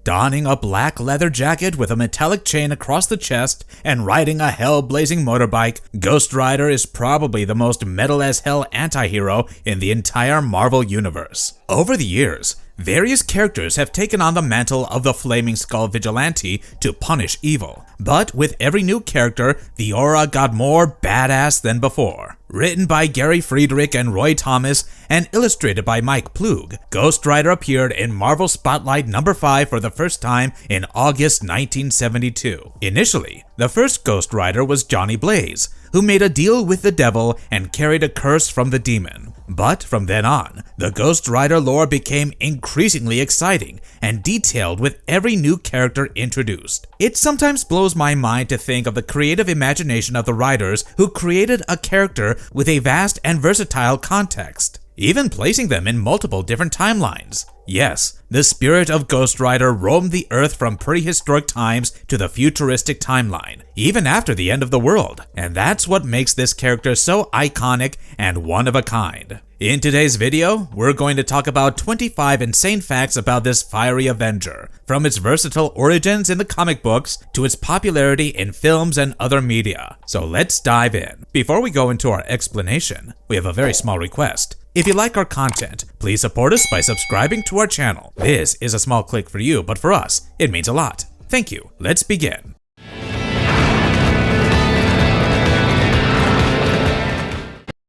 Donning a black leather jacket with a metallic chain across the chest and riding a hell-blazing motorbike, Ghost Rider is probably the most metal-as-hell antihero in the entire Marvel universe. Over the years, various characters have taken on the mantle of the Flaming Skull Vigilante to punish evil, but with every new character, the aura got more badass than before. Written by Gary Friedrich and Roy Thomas and illustrated by Mike Ploog, Ghost Rider appeared in Marvel Spotlight number 5 for the first time in August 1972. Initially, the first Ghost Rider was Johnny Blaze, who made a deal with the devil and carried a curse from the demon. But from then on, the Ghost Rider lore became increasingly exciting and detailed with every new character introduced. It sometimes blows my mind to think of the creative imagination of the writers who created a character with a vast and versatile context, even placing them in multiple different timelines. Yes, the spirit of Ghost Rider roamed the Earth from prehistoric times to the futuristic timeline, even after the end of the world, and that's what makes this character so iconic and one of a kind. In today's video, we're going to talk about 25 insane facts about this fiery Avenger, from its versatile origins in the comic books to its popularity in films and other media. So let's dive in. Before we go into our explanation, we have a very small request. If you like our content, please support us by subscribing to our channel. This is a small click for you, but for us, it means a lot. Thank you. Let's begin.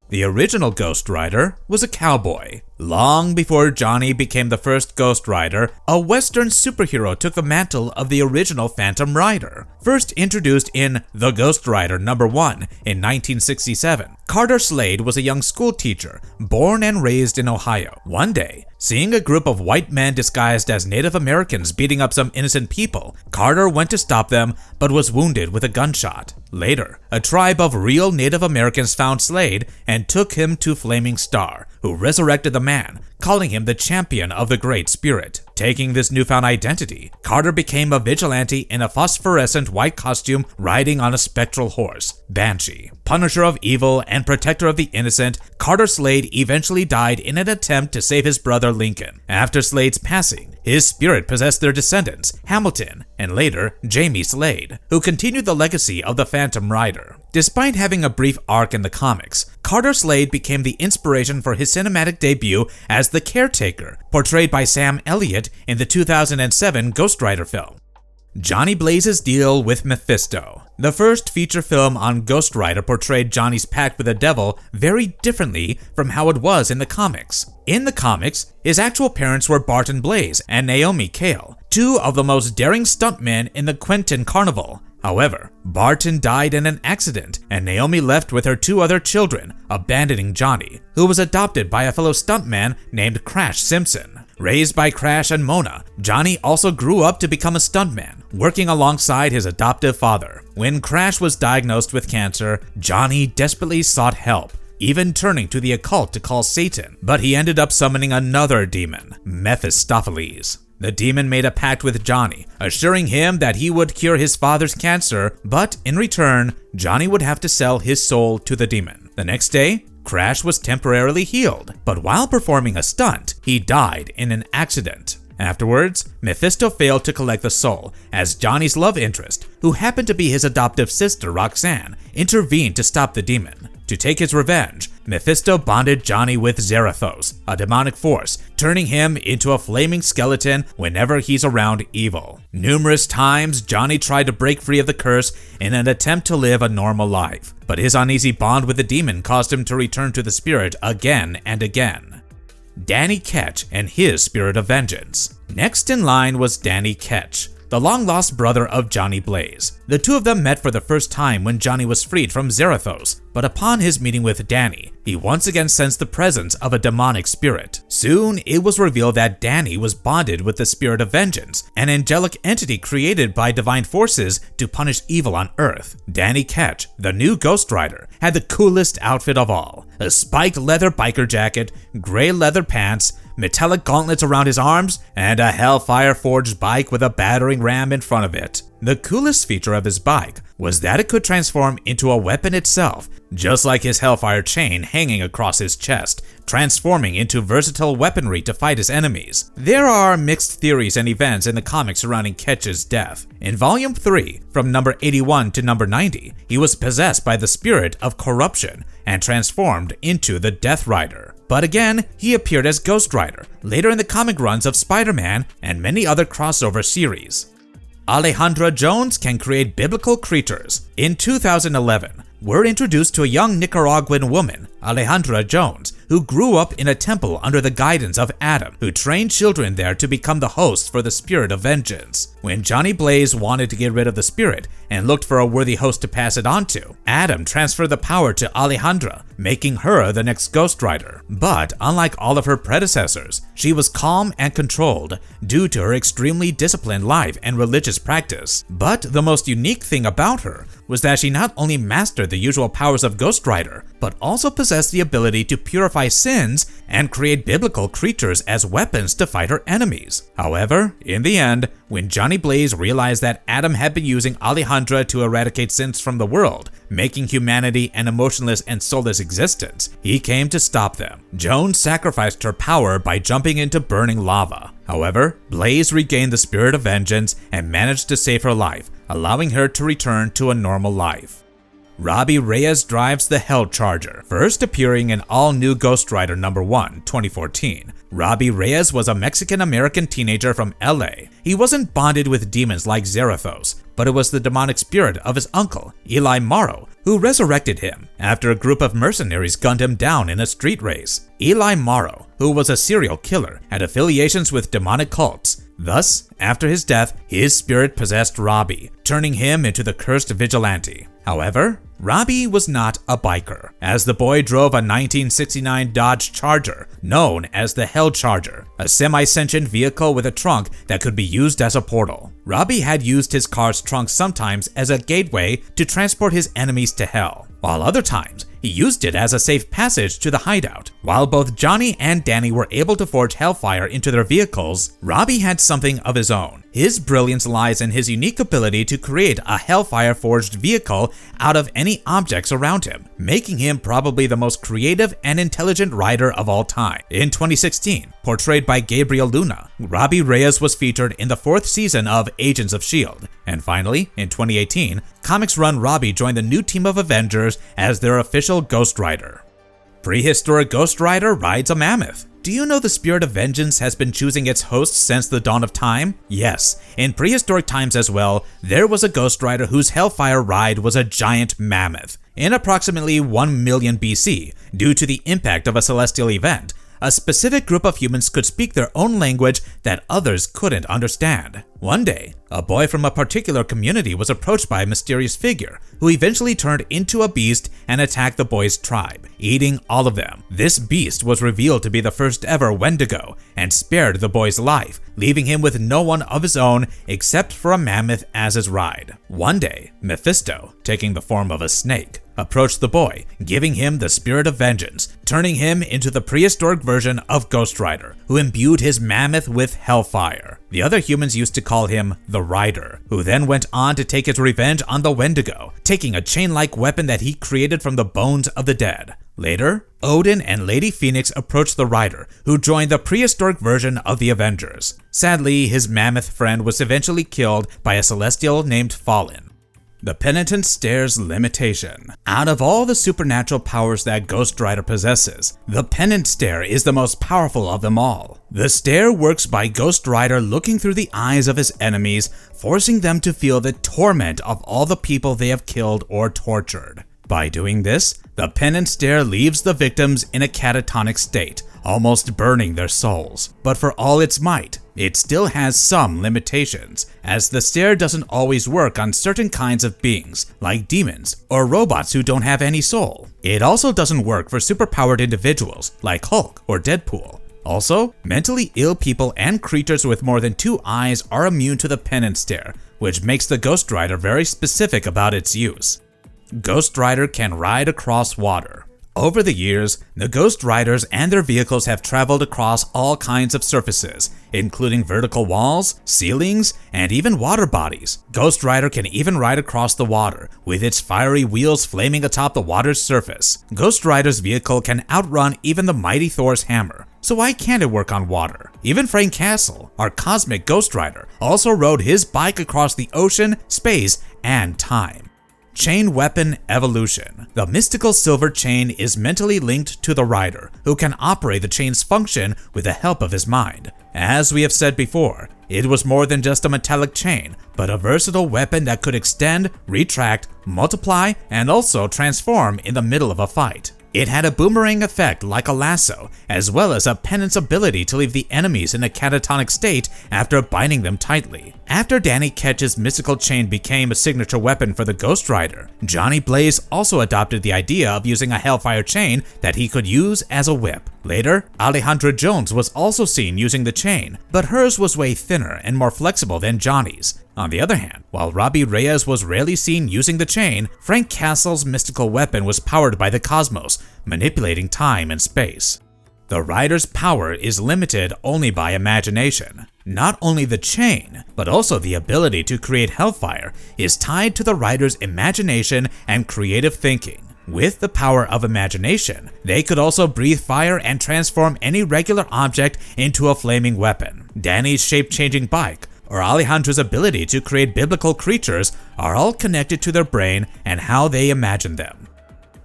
The original Ghost Rider was a cowboy. Long before Johnny became the first Ghost Rider, a Western superhero took the mantle of the original Phantom Rider. First introduced in The Ghost Rider number 1 in 1967, Carter Slade was a young school teacher, born and raised in Ohio. One day, seeing a group of white men disguised as Native Americans beating up some innocent people, Carter went to stop them but was wounded with a gunshot. Later, a tribe of real Native Americans found Slade and took him to Flaming Star, who resurrected the man, calling him the champion of the Great Spirit. Taking this newfound identity, Carter became a vigilante in a phosphorescent white costume riding on a spectral horse, Banshee. Punisher of evil and protector of the innocent, Carter Slade eventually died in an attempt to save his brother Lincoln. After Slade's passing, his spirit possessed their descendants, Hamilton, and later Jamie Slade, who continued the legacy of the Phantom Rider. Despite having a brief arc in the comics, Carter Slade became the inspiration for his cinematic debut as the Caretaker, portrayed by Sam Elliott in the 2007 Ghost Rider film. Johnny Blaze's deal with Mephisto. The first feature film on Ghost Rider portrayed Johnny's pact with the devil very differently from how it was in the comics. In the comics, his actual parents were Barton Blaze and Noble Kale, two of the most daring stuntmen in the Quentin Carnival. However, Barton died in an accident, and Naomi left with her 2 other children, abandoning Johnny, who was adopted by a fellow stuntman named Crash Simpson. Raised by Crash and Mona, Johnny also grew up to become a stuntman, working alongside his adoptive father. When Crash was diagnosed with cancer, Johnny desperately sought help, even turning to the occult to call Satan, but he ended up summoning another demon, Mephistopheles. The demon made a pact with Johnny, assuring him that he would cure his father's cancer, but in return, Johnny would have to sell his soul to the demon. The next day, Crash was temporarily healed, but while performing a stunt, he died in an accident. Afterwards, Mephisto failed to collect the soul, as Johnny's love interest, who happened to be his adoptive sister Roxanne, intervened to stop the demon. To take his revenge, Mephisto bonded Johnny with Zarathos, a demonic force, turning him into a flaming skeleton whenever he's around evil. Numerous times, Johnny tried to break free of the curse in an attempt to live a normal life, but his uneasy bond with the demon caused him to return to the spirit again and again. Danny Ketch and his spirit of vengeance. Next in line was Danny Ketch, the long-lost brother of Johnny Blaze. The two of them met for the first time when Johnny was freed from Zarathos, but upon his meeting with Danny, he once again sensed the presence of a demonic spirit. Soon, it was revealed that Danny was bonded with the spirit of vengeance, an angelic entity created by divine forces to punish evil on Earth. Danny Ketch, the new Ghost Rider, had the coolest outfit of all: a spiked leather biker jacket, gray leather pants, metallic gauntlets around his arms, and a Hellfire-forged bike with a battering ram in front of it. The coolest feature of his bike was that it could transform into a weapon itself, just like his Hellfire chain hanging across his chest, transforming into versatile weaponry to fight his enemies. There are mixed theories and events in the comics surrounding Ketch's death. In Volume 3, from number 81 to number 90, he was possessed by the spirit of corruption and transformed into the Death Rider. But again, he appeared as Ghost Rider later in the comic runs of Spider-Man and many other crossover series. Alejandra Jones can create biblical creatures. In 2011, we're introduced to a young Nicaraguan woman, Alejandra Jones, who grew up in a temple under the guidance of Adam, who trained children there to become the host for the spirit of vengeance. When Johnny Blaze wanted to get rid of the spirit and looked for a worthy host to pass it on to, Adam transferred the power to Alejandra, making her the next Ghost Rider. But unlike all of her predecessors, she was calm and controlled due to her extremely disciplined life and religious practice. But the most unique thing about her was that she not only mastered the usual powers of Ghost Rider, but also possessed the ability to purify sins and create biblical creatures as weapons to fight her enemies. However, in the end, when Johnny Blaze realized that Adam had been using Alejandra to eradicate sins from the world, making humanity an emotionless and soulless existence, he came to stop them. Jones sacrificed her power by jumping into burning lava. However, Blaze regained the spirit of vengeance and managed to save her life, allowing her to return to a normal life. Robbie Reyes drives the Hell Charger, first appearing in all-new Ghost Rider number 1, 2014. Robbie Reyes was a Mexican-American teenager from LA. He wasn't bonded with demons like Zarathos, but it was the demonic spirit of his uncle, Eli Morrow, who resurrected him after a group of mercenaries gunned him down in a street race. Eli Morrow, who was a serial killer, had affiliations with demonic cults. Thus, after his death, his spirit possessed Robbie, turning him into the cursed vigilante. However, Robbie was not a biker, as the boy drove a 1969 Dodge Charger, known as the Hell Charger, a semi-sentient vehicle with a trunk that could be used as a portal. Robbie had used his car's trunk sometimes as a gateway to transport his enemies to hell, while other times he used it as a safe passage to the hideout. While both Johnny and Danny were able to forge hellfire into their vehicles, Robbie had something of his own. His brilliance lies in his unique ability to create a hellfire-forged vehicle out of any objects around him, making him probably the most creative and intelligent rider of all time. In 2016, portrayed by Gabriel Luna, Robbie Reyes was featured in the 4th season of Agents of S.H.I.E.L.D. And finally, in 2018, Comics Run Robbie joined the new team of Avengers as their official Ghost Rider. Prehistoric Ghost Rider rides a mammoth. Do you know the spirit of vengeance has been choosing its hosts since the dawn of time? Yes, in prehistoric times as well, there was a Ghost Rider whose hellfire ride was a giant mammoth. In approximately 1 million BC, due to the impact of a celestial event, a specific group of humans could speak their own language that others couldn't understand. One day, a boy from a particular community was approached by a mysterious figure who eventually turned into a beast and attacked the boy's tribe, eating all of them. This beast was revealed to be the first ever Wendigo and spared the boy's life, leaving him with no one of his own except for a mammoth as his ride. One day, Mephisto, taking the form of a snake, approached the boy, giving him the spirit of vengeance, turning him into the prehistoric version of Ghost Rider, who imbued his mammoth with hellfire. The other humans used to call him the Rider, who then went on to take his revenge on the Wendigo, taking a chain-like weapon that he created from the bones of the dead. Later, Odin and Lady Phoenix approached the Rider, who joined the prehistoric version of the Avengers. Sadly, his mammoth friend was eventually killed by a celestial named Fallen. The Penitent Stare's limitation. Out of all the supernatural powers that Ghost Rider possesses, the Penance Stare is the most powerful of them all. The stare works by Ghost Rider looking through the eyes of his enemies, forcing them to feel the torment of all the people they have killed or tortured. By doing this, the Penance Stare leaves the victims in a catatonic state, almost burning their souls. But for all its might, it still has some limitations, as the stare doesn't always work on certain kinds of beings, like demons or robots who don't have any soul. It also doesn't work for superpowered individuals, like Hulk or Deadpool. Also, mentally ill people and creatures with more than 2 eyes are immune to the Penance Stare, which makes the Ghost Rider very specific about its use. Ghost Rider can ride across water. Over the years, the Ghost Riders and their vehicles have traveled across all kinds of surfaces, including vertical walls, ceilings, and even water bodies. Ghost Rider can even ride across the water, with its fiery wheels flaming atop the water's surface. Ghost Rider's vehicle can outrun even the mighty Thor's hammer, so why can't it work on water? Even Frank Castle, our cosmic Ghost Rider, also rode his bike across the ocean, space, and time. Chain Weapon Evolution. The mystical silver chain is mentally linked to the rider, who can operate the chain's function with the help of his mind. As we have said before, it was more than just a metallic chain, but a versatile weapon that could extend, retract, multiply, and also transform in the middle of a fight. It had a boomerang effect like a lasso, as well as a penance ability to leave the enemies in a catatonic state after binding them tightly. After Danny Ketch's mystical chain became a signature weapon for the Ghost Rider, Johnny Blaze also adopted the idea of using a Hellfire chain that he could use as a whip. Later, Alejandra Jones was also seen using the chain, but hers was way thinner and more flexible than Johnny's. On the other hand, while Robbie Reyes was rarely seen using the chain, Frank Castle's mystical weapon was powered by the cosmos, manipulating time and space. The rider's power is limited only by imagination. Not only the chain, but also the ability to create hellfire is tied to the rider's imagination and creative thinking. With the power of imagination, they could also breathe fire and transform any regular object into a flaming weapon. Danny's shape-changing bike, or Alejandra's ability to create biblical creatures, are all connected to their brain and how they imagine them.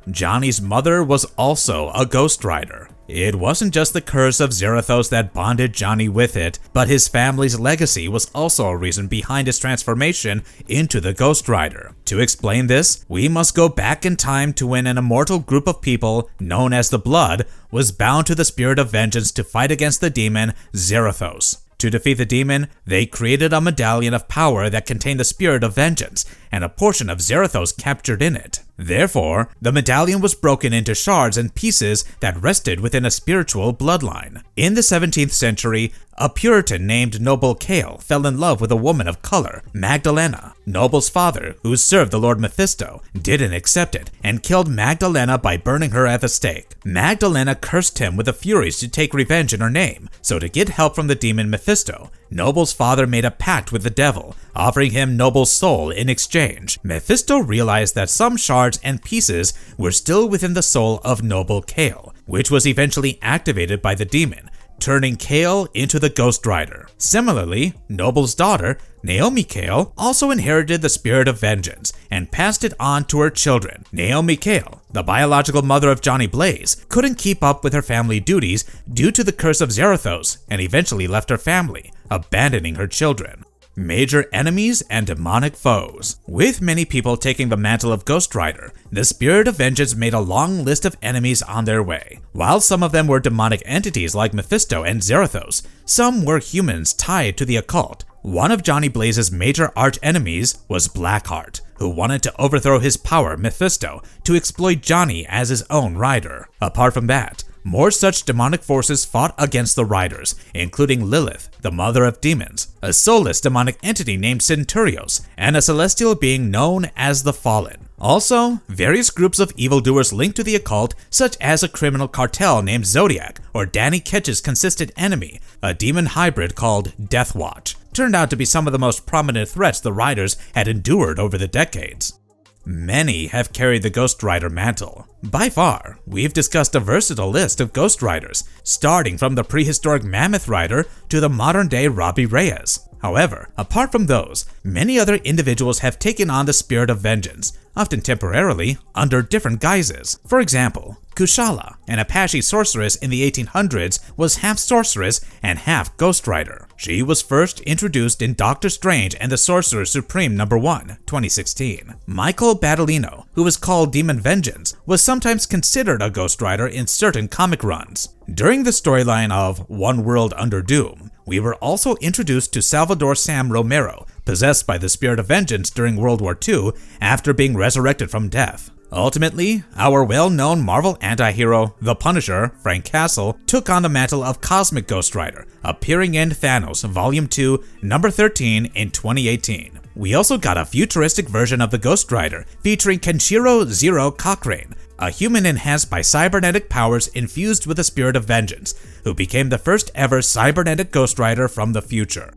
Johnny's mother was also a Ghost Rider. It wasn't just the curse of Zarathos that bonded Johnny with it, but his family's legacy was also a reason behind his transformation into the Ghost Rider. To explain this, we must go back in time to when an immortal group of people, known as the Blood, was bound to the spirit of vengeance to fight against the demon Zarathos. To defeat the demon, they created a medallion of power that contained the spirit of vengeance and a portion of Zarathos captured in it. Therefore, the medallion was broken into shards and pieces that rested within a spiritual bloodline. In the 17th century, a Puritan named Noble Kale fell in love with a woman of color, Magdalena. Noble's father, who served the Lord Mephisto, didn't accept it and killed Magdalena by burning her at the stake. Magdalena cursed him with the Furies to take revenge in her name, so to get help from the demon Mephisto, Noble's father made a pact with the devil, offering him Noble's soul in exchange. Mephisto realized that some shards and pieces were still within the soul of Noble Kale, which was eventually activated by the demon, turning Kale into the Ghost Rider. Similarly, Noble's daughter, Naomi Kale, also inherited the spirit of vengeance and passed it on to her children. Naomi Kale, the biological mother of Johnny Blaze, couldn't keep up with her family duties due to the curse of Zarathos and eventually left her family, abandoning her children. Major enemies and demonic foes. With many people taking the mantle of Ghost Rider, the Spirit of Vengeance made a long list of enemies on their way. While some of them were demonic entities like Mephisto and Zarathos, some were humans tied to the occult. One of Johnny Blaze's major arch-enemies was Blackheart, who wanted to overthrow his power, Mephisto, to exploit Johnny as his own rider. Apart from that, more such demonic forces fought against the Riders, including Lilith, the mother of demons, a soulless demonic entity named Centurios, and a celestial being known as the Fallen. Also, various groups of evildoers linked to the occult, such as a criminal cartel named Zodiac, or Danny Ketch's consistent enemy, a demon hybrid called Deathwatch, turned out to be some of the most prominent threats the Riders had endured over the decades. Many have carried the Ghost Rider mantle. By far, we've discussed a versatile list of Ghost Riders, starting from the prehistoric Mammoth Rider to the modern-day Robbie Reyes. However, apart from those, many other individuals have taken on the spirit of vengeance, often temporarily, under different guises. For example, Kushala, an Apache sorceress in the 1800s, was half sorceress and half Ghost Rider. She was first introduced in Doctor Strange and the Sorcerer Supreme No. 1, 2016. Michael Battolino, who was called Demon Vengeance, was sometimes considered a Ghost Rider in certain comic runs. During the storyline of One World Under Doom, we were also introduced to Salvador Sam Romero, possessed by the Spirit of Vengeance during World War II after being resurrected from death. Ultimately, our well-known Marvel antihero, the Punisher, Frank Castle, took on the mantle of Cosmic Ghost Rider, appearing in Thanos Volume 2, number 13 in 2018. We also got a futuristic version of the Ghost Rider, featuring Kenshiro Zero Cochrane, a human enhanced by cybernetic powers infused with the spirit of vengeance, who became the first ever cybernetic Ghost Rider from the future.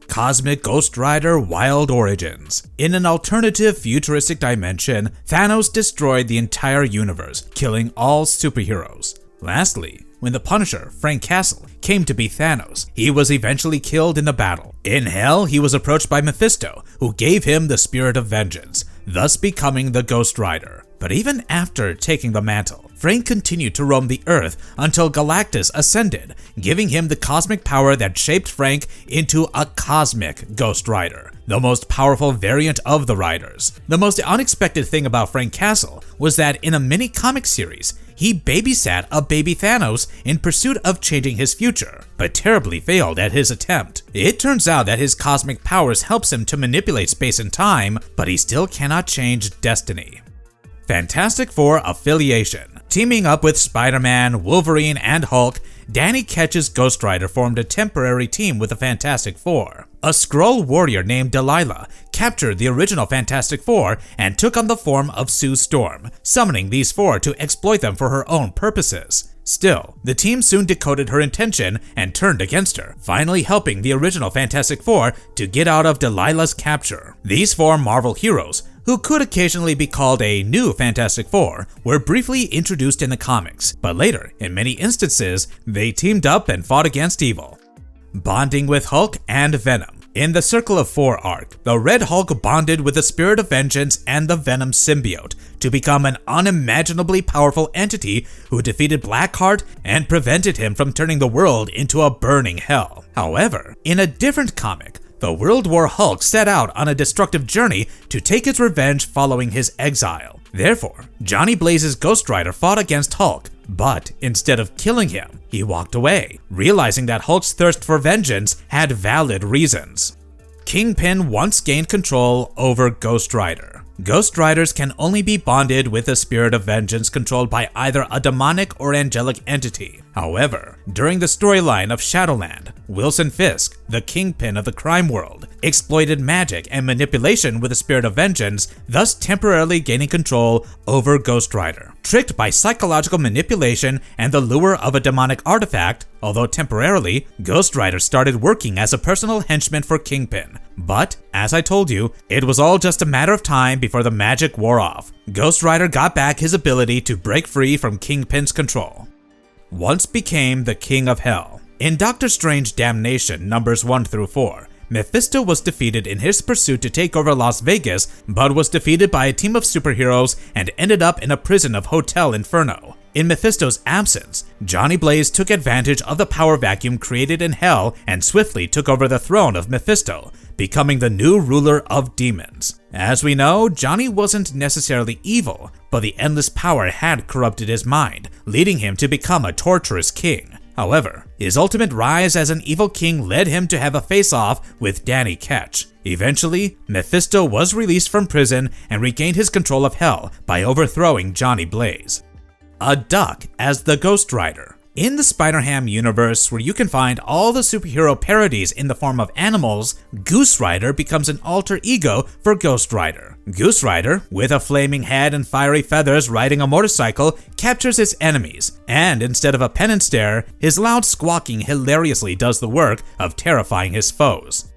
Cosmic Ghost Rider Wild Origins. In an alternative futuristic dimension, Thanos destroyed the entire universe, killing all superheroes. Lastly, when the Punisher, Frank Castle, came to be Thanos, he was eventually killed in the battle. In Hell, he was approached by Mephisto, who gave him the spirit of vengeance, thus becoming the Ghost Rider. But even after taking the mantle, Frank continued to roam the Earth until Galactus ascended, giving him the cosmic power that shaped Frank into a cosmic Ghost Rider, the most powerful variant of the Riders. The most unexpected thing about Frank Castle was that in a mini comic series, he babysat a baby Thanos in pursuit of changing his future, but terribly failed at his attempt. It turns out that his cosmic powers helps him to manipulate space and time, but he still cannot change destiny. Fantastic Four Affiliation. Teaming up with Spider-Man, Wolverine, and Hulk, Danny Ketch's Ghost Rider formed a temporary team with the Fantastic Four. A Skrull warrior named Delilah captured the original Fantastic Four and took on the form of Sue Storm, summoning these four to exploit them for her own purposes. Still, the team soon decoded her intention and turned against her, finally helping the original Fantastic Four to get out of Delilah's capture. These four Marvel heroes, who could occasionally be called a new Fantastic Four, were briefly introduced in the comics, but later, in many instances, they teamed up and fought against evil. Bonding with Hulk and Venom. In the Circle of Four arc, the Red Hulk bonded with the Spirit of Vengeance and the Venom symbiote to become an unimaginably powerful entity who defeated Blackheart and prevented him from turning the world into a burning hell. However, in a different comic, the World War Hulk set out on a destructive journey to take his revenge following his exile. Therefore, Johnny Blaze's Ghost Rider fought against Hulk, but instead of killing him, he walked away, realizing that Hulk's thirst for vengeance had valid reasons. Kingpin once gained control over Ghost Rider. Ghost Riders can only be bonded with a spirit of vengeance controlled by either a demonic or angelic entity. However, during the storyline of Shadowland, Wilson Fisk, the kingpin of the crime world, exploited magic and manipulation with the spirit of vengeance, thus temporarily gaining control over Ghost Rider. Tricked by psychological manipulation and the lure of a demonic artifact, although temporarily, Ghost Rider started working as a personal henchman for Kingpin. But, as I told you, it was all just a matter of time before the magic wore off. Ghost Rider got back his ability to break free from Kingpin's control. Once became the King of Hell. In Doctor Strange Damnation numbers 1 through 4, Mephisto was defeated in his pursuit to take over Las Vegas, but was defeated by a team of superheroes and ended up in a prison of Hotel Inferno. In Mephisto's absence, Johnny Blaze took advantage of the power vacuum created in Hell and swiftly took over the throne of Mephisto, becoming the new ruler of demons. As we know, Johnny wasn't necessarily evil, but the endless power had corrupted his mind, leading him to become a torturous king. However, his ultimate rise as an evil king led him to have a face-off with Danny Ketch. Eventually, Mephisto was released from prison and regained his control of Hell by overthrowing Johnny Blaze. A duck as the Ghost Rider. In the Spider-Ham universe, where you can find all the superhero parodies in the form of animals, Goose Rider becomes an alter ego for Ghost Rider. Goose Rider, with a flaming head and fiery feathers riding a motorcycle, captures his enemies, and instead of a pen and stare, his loud squawking hilariously does the work of terrifying his foes.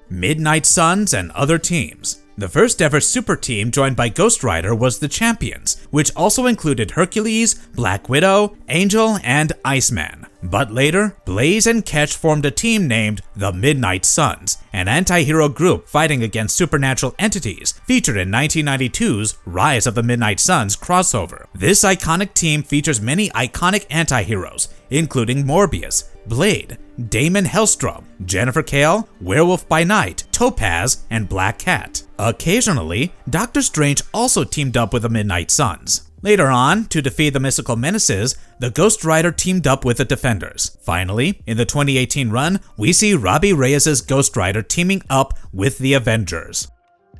Midnight Suns and other teams. The first ever super team joined by Ghost Rider was the Champions, which also included Hercules, Black Widow, Angel, and Iceman. But later, Blaze and Ketch formed a team named the Midnight Suns, an anti-hero group fighting against supernatural entities, featured in 1992's Rise of the Midnight Suns crossover. This iconic team features many iconic anti-heroes, including Morbius, Blade, Damon Hellstrom, Jennifer Kale, Werewolf by Night, Topaz, and Black Cat. Occasionally, Doctor Strange also teamed up with the Midnight Suns. Later on, to defeat the mystical menaces, the Ghost Rider teamed up with the Defenders. Finally, in the 2018 run, we see Robbie Reyes' Ghost Rider teaming up with the Avengers.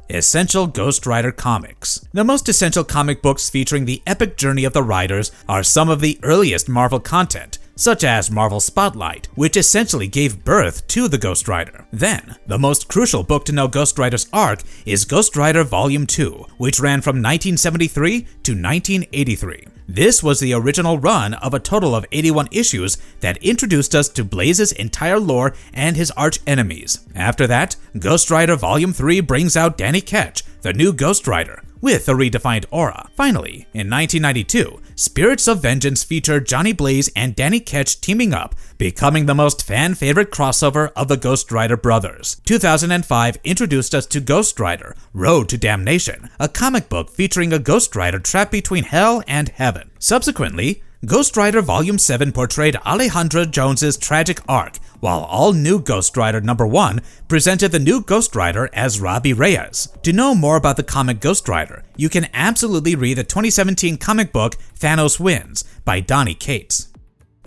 Essential Ghost Rider comics. The most essential comic books featuring the epic journey of the Riders are some of the earliest Marvel content, such as Marvel's Spotlight, which essentially gave birth to the Ghost Rider. Then, the most crucial book to know Ghost Rider's arc is Ghost Rider Volume 2, which ran from 1973 to 1983. This was the original run of a total of 81 issues that introduced us to Blaze's entire lore and his arch enemies. After that, Ghost Rider Volume 3 brings out Danny Ketch, the new Ghost Rider, with a redefined aura. Finally, in 1992, Spirits of Vengeance featured Johnny Blaze and Danny Ketch teaming up, becoming the most fan-favorite crossover of the Ghost Rider brothers. 2005 introduced us to Ghost Rider Road to Damnation, a comic book featuring a Ghost Rider trapped between hell and heaven. Subsequently, Ghost Rider Volume 7 portrayed Alejandra Jones' tragic arc, while all new Ghost Rider number 1 presented the new Ghost Rider as Robbie Reyes. To know more about the comic Ghost Rider, you can absolutely read the 2017 comic book Thanos Wins by Donny Cates.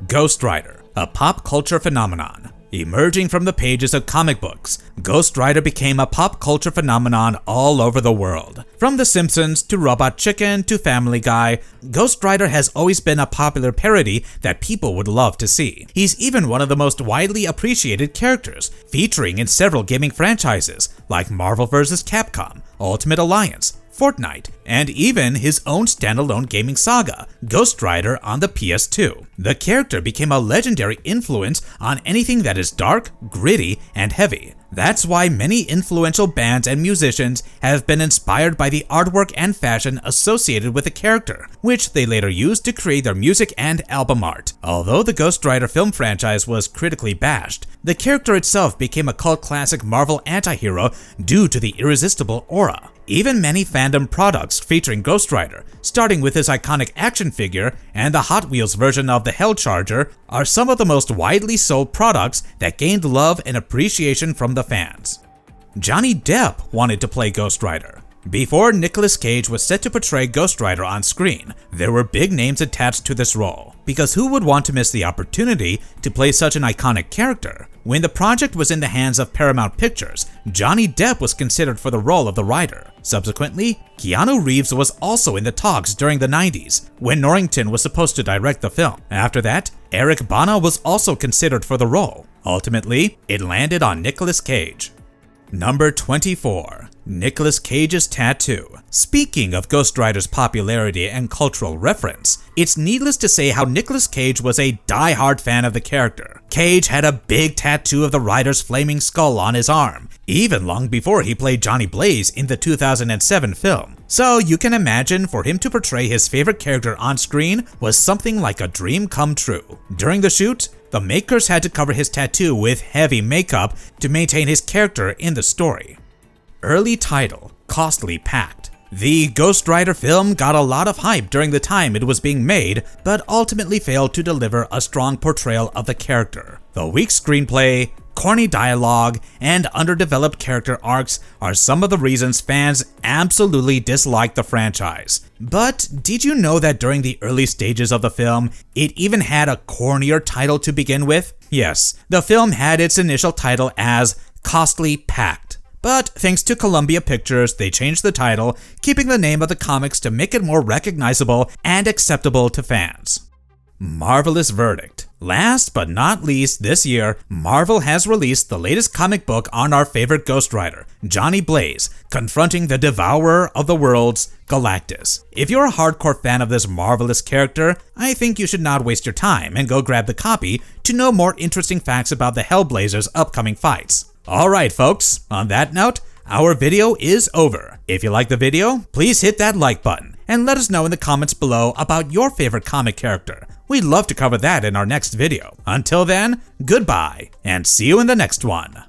Ghost Rider, a pop culture phenomenon. Emerging from the pages of comic books, Ghost Rider became a pop culture phenomenon all over the world. From The Simpsons to Robot Chicken to Family Guy, Ghost Rider has always been a popular parody that people would love to see. He's even one of the most widely appreciated characters, featuring in several gaming franchises like Marvel vs. Capcom, Ultimate Alliance, Fortnite, and even his own standalone gaming saga, Ghost Rider on the PS2. The character became a legendary influence on anything that is dark, gritty, and heavy. That's why many influential bands and musicians have been inspired by the artwork and fashion associated with the character, which they later used to create their music and album art. Although the Ghost Rider film franchise was critically bashed, the character itself became a cult classic Marvel antihero due to the irresistible aura. Even many fandom products featuring Ghost Rider, starting with his iconic action figure and the Hot Wheels version of the Hell Charger, are some of the most widely sold products that gained love and appreciation from the fans. Johnny Depp wanted to play Ghost Rider. Before Nicolas Cage was set to portray Ghost Rider on screen, there were big names attached to this role, because who would want to miss the opportunity to play such an iconic character? When the project was in the hands of Paramount Pictures, Johnny Depp was considered for the role of the Rider. Subsequently, Keanu Reeves was also in the talks during the 90s, when Norrington was supposed to direct the film. After that, Eric Bana was also considered for the role. Ultimately, it landed on Nicolas Cage. Number 24. Nicolas Cage's tattoo. Speaking of Ghost Rider's popularity and cultural reference, it's needless to say how Nicolas Cage was a die-hard fan of the character. Cage had a big tattoo of the Rider's flaming skull on his arm, even long before he played Johnny Blaze in the 2007 film. So you can imagine for him to portray his favorite character on screen was something like a dream come true. During the shoot, the makers had to cover his tattoo with heavy makeup to maintain his character in the story. Early title, Costly Pact. The Ghost Rider film got a lot of hype during the time it was being made, but ultimately failed to deliver a strong portrayal of the character. The weak screenplay, corny dialogue, and underdeveloped character arcs are some of the reasons fans absolutely dislike the franchise. But did you know that during the early stages of the film, it even had a cornier title to begin with? Yes, the film had its initial title as Costly Pact. But thanks to Columbia Pictures, they changed the title, keeping the name of the comics to make it more recognizable and acceptable to fans. Marvelous Verdict. Last but not least, this year, Marvel has released the latest comic book on our favorite Ghost Rider, Johnny Blaze, confronting the Devourer of the Worlds, Galactus. If you're a hardcore fan of this marvelous character, I think you should not waste your time and go grab the copy to know more interesting facts about the Hellblazers' upcoming fights. Alright folks, on that note, our video is over. If you like the video, please hit that like button and let us know in the comments below about your favorite comic character. We'd love to cover that in our next video. Until then, goodbye, and see you in the next one.